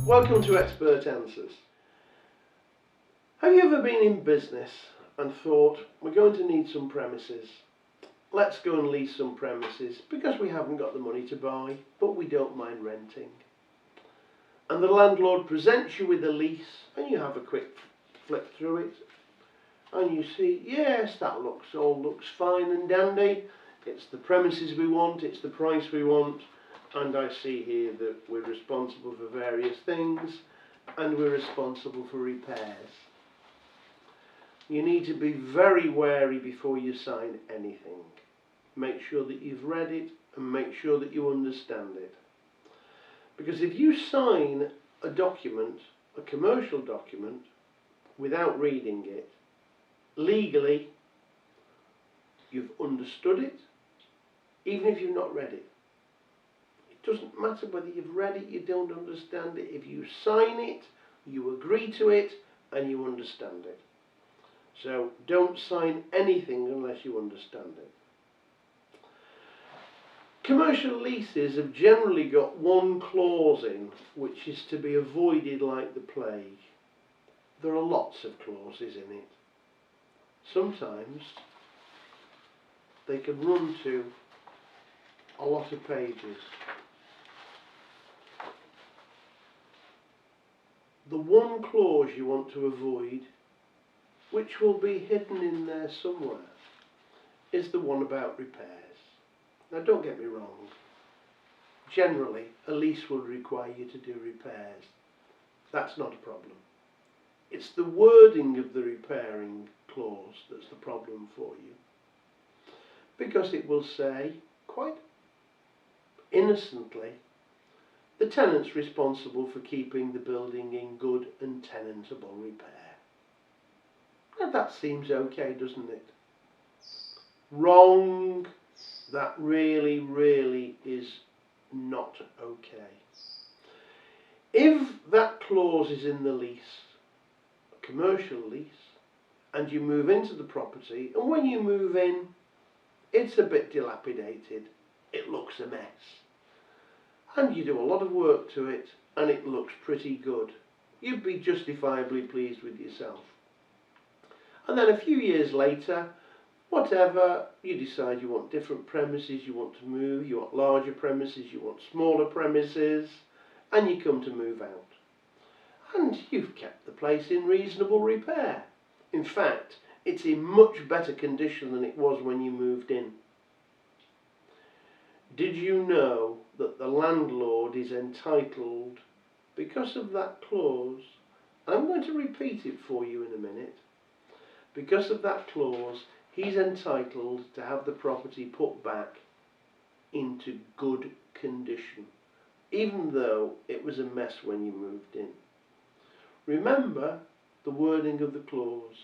Welcome to Expert Answers. Have you ever been in business and thought, we're going to need some premises, let's go and lease some premises because we haven't got the money to buy, but we don't mind renting? And the landlord presents you with a lease and you have a quick flip through it and you see, yes, that all looks fine and dandy, it's the premises we want, it's the price we want, and I see here that we're responsible for various things and we're responsible for repairs. You need to be very wary before you sign anything. Make sure that you've read it and make sure that you understand it. Because if you sign a document, a commercial document, without reading it, legally you've understood it, even if you've not read it. It doesn't matter whether you've read it, you don't understand it. If you sign it, you agree to it and you understand it. So don't sign anything unless you understand it. Commercial leases have generally got one clause in which is to be avoided like the plague. There are lots of clauses in it. Sometimes they can run to a lot of pages. The one clause you want to avoid, which will be hidden in there somewhere, is the one about repairs. Now don't get me wrong, generally a lease will require you to do repairs. That's not a problem. It's the wording of the repairing clause that's the problem for you. Because it will say, quite innocently, the tenant's responsible for keeping the building in good and tenantable repair. Now that seems okay, doesn't it? Wrong. That really is not okay. If that clause is in the lease, a commercial lease, and you move into the property, and when you move in, it's a bit dilapidated, it looks a mess, and you do a lot of work to it, and it looks pretty good, you'd be justifiably pleased with yourself. And then a few years later, whatever, you decide you want different premises, you want to move, you want larger premises, you want smaller premises, and you come to move out. And you've kept the place in reasonable repair. In fact, it's in much better condition than it was when you moved in. Did you know that the landlord is entitled, because of that clause, and I'm going to repeat it for you in a minute, because of that clause, he's entitled to have the property put back into good condition, even though it was a mess when you moved in. Remember the wording of the clause.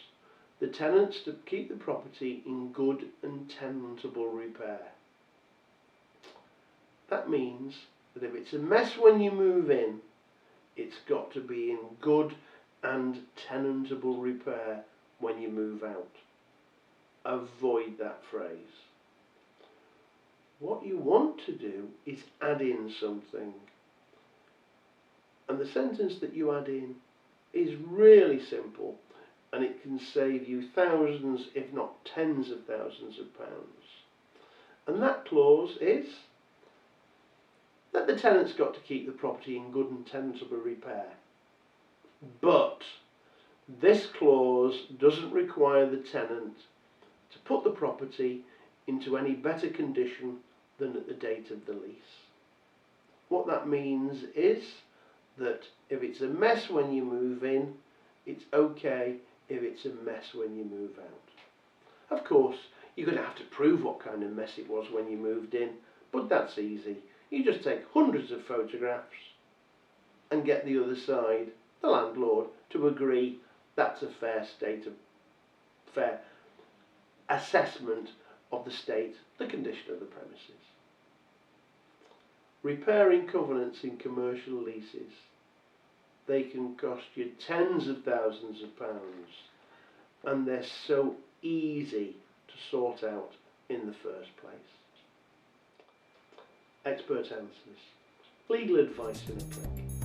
The tenant's to keep the property in good and tenantable repair. That means that if it's a mess when you move in, it's got to be in good and tenantable repair when you move out. Avoid that phrase. What you want to do is add in something. And the sentence that you add in is really simple, and it can save you thousands, if not tens of thousands of pounds. And that clause is that the tenant's got to keep the property in good and tenantable repair. But this clause doesn't require the tenant to put the property into any better condition than at the date of the lease. What that means is that if it's a mess when you move in, it's okay if it's a mess when you move out. Of course, you're going to have to prove what kind of mess it was when you moved in, but that's easy. You just take hundreds of photographs and get the other side, the landlord, to agree that's a fair assessment of the state, the condition of the premises. Repairing covenants in commercial leases, they can cost you tens of thousands of pounds, and they're so easy to sort out in the first place. Expert Answers. Legal advice in a prick.